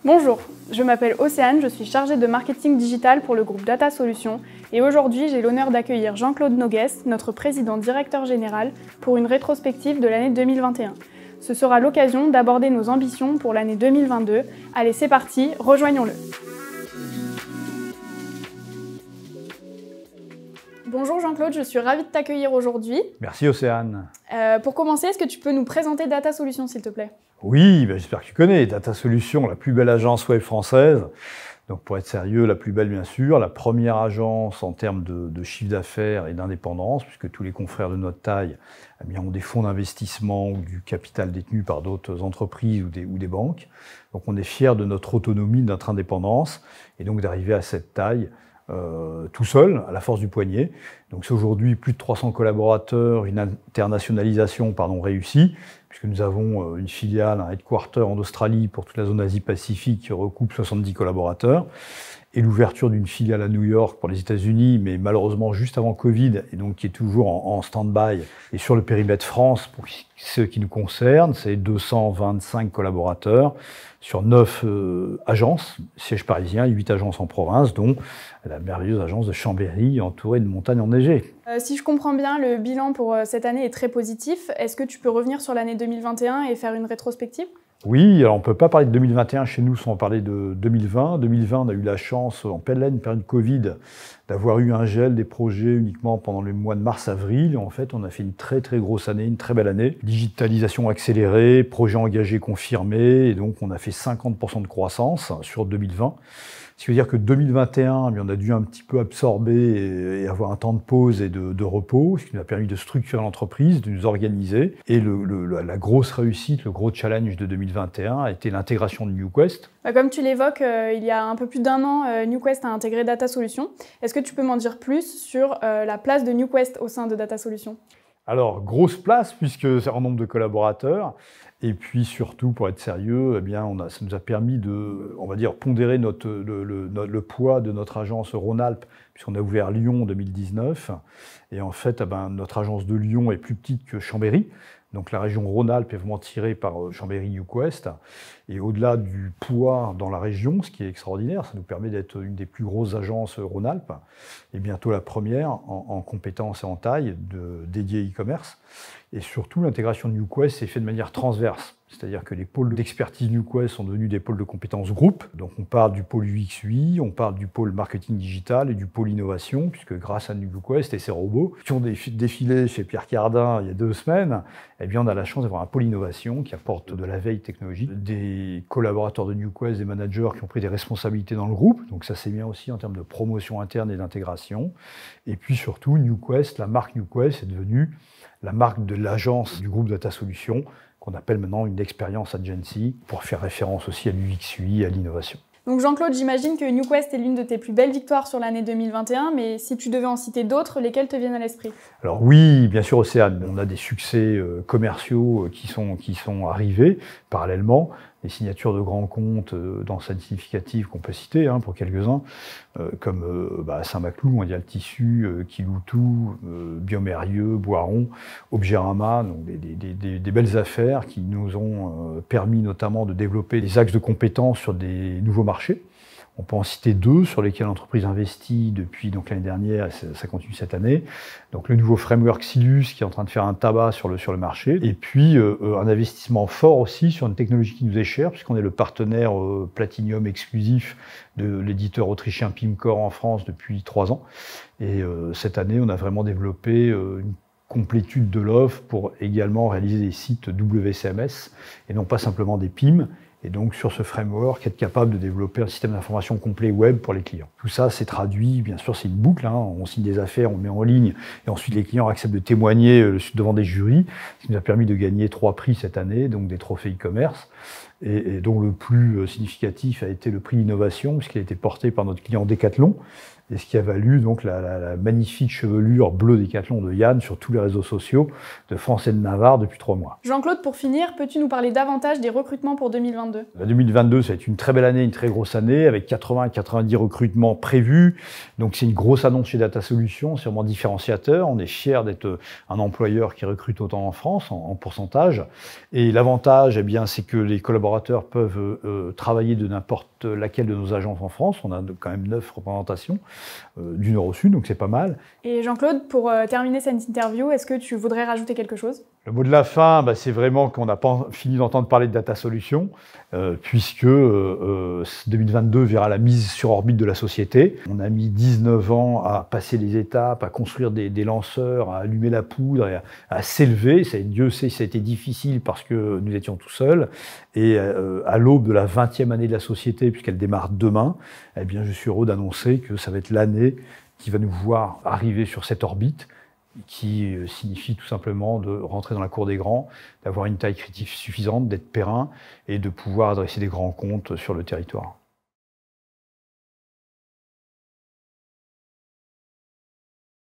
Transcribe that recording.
Bonjour, je m'appelle Océane, je suis chargée de marketing digital pour le groupe Data Solutions et aujourd'hui j'ai l'honneur d'accueillir Jean-Claude Noguès, notre président directeur général, pour une rétrospective de l'année 2021. Ce sera l'occasion d'aborder nos ambitions pour l'année 2022. Allez, c'est parti, rejoignons-le. Bonjour Jean-Claude, je suis ravie de t'accueillir aujourd'hui. Merci Océane. Pour commencer, est-ce que tu peux nous présenter Data Solutions s'il te plaît ? Oui, j'espère que tu connais Data Solutions, la plus belle agence web française. Donc pour être sérieux, la plus belle bien sûr, la première agence en termes de chiffre d'affaires et d'indépendance, puisque tous les confrères de notre taille ont des fonds d'investissement ou du capital détenu par d'autres entreprises ou des banques. Donc on est fiers de notre autonomie, de notre indépendance, et donc d'arriver à cette taille tout seul, à la force du poignet. Donc c'est aujourd'hui plus de 300 collaborateurs, une internationalisation réussie, puisque nous avons une filiale, un headquarter en Australie pour toute la zone Asie-Pacifique qui recoupe 70 collaborateurs, et l'ouverture d'une filiale à New York pour les États-Unis, mais malheureusement juste avant Covid, et donc qui est toujours en stand-by. Et sur le périmètre France, pour ce qui nous concerne, c'est 225 collaborateurs sur 9 agences, sièges parisiens, et 8 agences en province, dont la merveilleuse agence de Chambéry, entourée de montagnes enneigées. Si je comprends bien, le bilan pour cette année est très positif. Est-ce que tu peux revenir sur l'année 2021 et faire une rétrospective ? Oui, alors on ne peut pas parler de 2021 chez nous sans parler de 2020. 2020, on a eu la chance, en pleine période Covid, d'avoir eu un gel des projets uniquement pendant le mois de mars-avril. En fait, on a fait une très très grosse année, une très belle année. Digitalisation accélérée, projets engagés confirmés, et donc on a fait 50% de croissance sur 2020. Ce qui veut dire que 2021, on a dû un petit peu absorber et avoir un temps de pause et de repos, ce qui nous a permis de structurer l'entreprise, de nous organiser. Et la grosse réussite, le gros challenge de 2021 a été l'intégration de NewQuest. Comme tu l'évoques, il y a un peu plus d'1 an, NewQuest a intégré Data Solutions. Est-ce que tu peux m'en dire plus sur la place de NewQuest au sein de Data Solutions ? Alors, grosse place, puisque c'est un nombre de collaborateurs. Et puis surtout, pour être sérieux, ça nous a permis de, pondérer le poids de notre agence Rhône-Alpes, puisqu'on a ouvert Lyon en 2019. Et en fait, notre agence de Lyon est plus petite que Chambéry. Donc la région Rhône-Alpes est vraiment tirée par Chambéry NewQuest. Et au-delà du poids dans la région, ce qui est extraordinaire, ça nous permet d'être une des plus grosses agences Rhône-Alpes, et bientôt la première en compétences et en taille dédiée e-commerce. Et surtout, l'intégration de NewQuest s'est faite de manière transverse. C'est-à-dire que les pôles d'expertise NewQuest sont devenus des pôles de compétences groupe. Donc on parle du pôle UX/UI, on parle du pôle marketing digital et du pôle innovation, puisque grâce à NewQuest et ses robots qui ont défilé chez Pierre Cardin il y a 2 semaines, on a la chance d'avoir un pôle innovation qui apporte de la veille technologique, des collaborateurs de NewQuest, des managers qui ont pris des responsabilités dans le groupe. Donc ça c'est bien aussi en termes de promotion interne et d'intégration. Et puis surtout, NewQuest, la marque NewQuest est devenue la marque de l'agence du groupe Data Solutions, qu'on appelle maintenant une experience agency, pour faire référence aussi à l'UX/UI, à l'innovation. Donc Jean-Claude, j'imagine que NewQuest est l'une de tes plus belles victoires sur l'année 2021, mais si tu devais en citer d'autres, lesquelles te viennent à l'esprit ? Alors oui, bien sûr Océane, on a des succès commerciaux qui sont arrivés parallèlement, des signatures de grands comptes d'enseignes significatives qu'on peut citer pour quelques-uns, comme Saint-Maclou, Mondial Tissu, Kiloutou, Biomérieux, Boiron, Obgérama, donc des belles affaires qui nous ont permis notamment de développer des axes de compétences sur des nouveaux marchés. On peut en citer 2 sur lesquels l'entreprise investit depuis l'année dernière, et ça continue cette année. Donc le nouveau framework Silus qui est en train de faire un tabac sur le marché. Et puis un investissement fort aussi sur une technologie qui nous est chère, puisqu'on est le partenaire Platinium exclusif de l'éditeur autrichien Pimcore en France depuis 3 ans. Et cette année, on a vraiment développé une complétude de l'offre pour également réaliser des sites WCMS et non pas simplement des PIM. Et donc, sur ce framework, être capable de développer un système d'information complet web pour les clients. Tout ça, c'est traduit, bien sûr, c'est une boucle. On signe des affaires, on met en ligne, et ensuite les clients acceptent de témoigner devant des jurys, ce qui nous a permis de gagner 3 prix cette année, donc des trophées e-commerce, et dont le plus significatif a été le prix innovation, puisqu'il a été porté par notre client Decathlon, et ce qui a valu donc la magnifique chevelure bleue Decathlon de Yann sur tous les réseaux sociaux de France et de Navarre depuis 3 mois. Jean-Claude, pour finir, peux-tu nous parler davantage des recrutements pour 2022 ? 2022, ça va être une très belle année, une très grosse année, avec 80 à 90 recrutements prévus. Donc c'est une grosse annonce chez Data Solutions, c'est vraiment différenciateur. On est fiers d'être un employeur qui recrute autant en France, en pourcentage. Et l'avantage, c'est que les collaborateurs collaborateurs peuvent travailler de n'importe laquelle de nos agences en France. On a quand même 9 représentations du nord au sud, donc c'est pas mal. Et Jean-Claude, pour terminer cette interview, est-ce que tu voudrais rajouter quelque chose ? Le mot de la fin, c'est vraiment qu'on n'a pas fini d'entendre parler de Data Solutions, puisque 2022 verra la mise sur orbite de la société. On a mis 19 ans à passer les étapes, à construire des lanceurs, à allumer la poudre, et à s'élever. Dieu sait que ça a été difficile parce que nous étions tout seuls. Et à l'aube de la 20e année de la société, puisqu'elle démarre demain, eh bien, je suis heureux d'annoncer que ça va être l'année qui va nous voir arriver sur cette orbite, qui signifie tout simplement de rentrer dans la cour des grands, d'avoir une taille critique suffisante, d'être périn et de pouvoir adresser des grands comptes sur le territoire.